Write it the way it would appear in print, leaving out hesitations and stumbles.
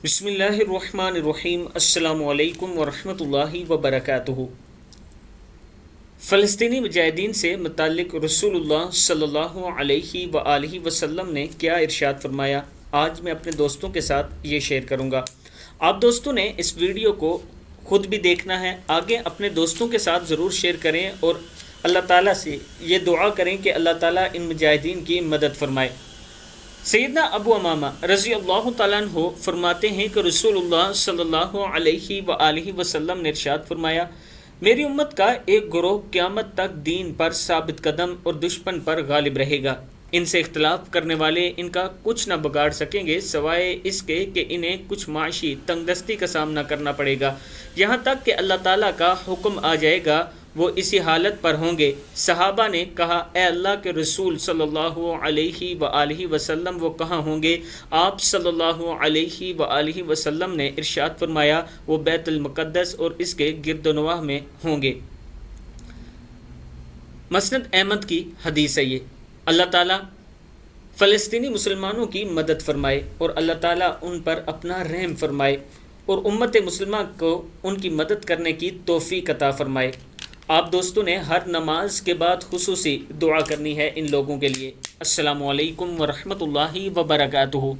بسم اللہ الرحمن الرحیم۔ السلام علیکم ورحمۃ اللہ وبرکاتہ۔ فلسطینی مجاہدین سے متعلق رسول اللہ صلی اللہ علیہ وآلہ وسلم نے کیا ارشاد فرمایا، آج میں اپنے دوستوں کے ساتھ یہ شیئر کروں گا۔ آپ دوستوں نے اس ویڈیو کو خود بھی دیکھنا ہے، آگے اپنے دوستوں کے ساتھ ضرور شیئر کریں اور اللہ تعالیٰ سے یہ دعا کریں کہ اللہ تعالیٰ ان مجاہدین کی مدد فرمائے۔ سیدنا ابو امامہ رضی اللہ تعالیٰ عنہ فرماتے ہیں کہ رسول اللہ صلی اللہ علیہ وآلہ وسلم نے ارشاد فرمایا، میری امت کا ایک گروہ قیامت تک دین پر ثابت قدم اور دشمن پر غالب رہے گا۔ ان سے اختلاف کرنے والے ان کا کچھ نہ بگاڑ سکیں گے سوائے اس کے کہ انہیں کچھ معاشی تنگ دستی کا سامنا کرنا پڑے گا، یہاں تک کہ اللہ تعالیٰ کا حکم آ جائے گا، وہ اسی حالت پر ہوں گے۔ صحابہ نے کہا، اے اللہ کے رسول صلی اللہ علیہ وآلہ وسلم، وہ کہاں ہوں گے؟ آپ صلی اللہ علیہ وآلہ وسلم نے ارشاد فرمایا، وہ بیت المقدس اور اس کے گرد و نواح میں ہوں گے۔ مسند احمد کی حدیث ہے یہ۔ اللہ تعالیٰ فلسطینی مسلمانوں کی مدد فرمائے اور اللہ تعالیٰ ان پر اپنا رحم فرمائے اور امت مسلمہ کو ان کی مدد کرنے کی توفیق عطا فرمائے۔ آپ دوستوں نے ہر نماز کے بعد خصوصی دعا کرنی ہے ان لوگوں کے لیے۔ السلام علیکم ورحمۃ اللہ وبرکاتہ۔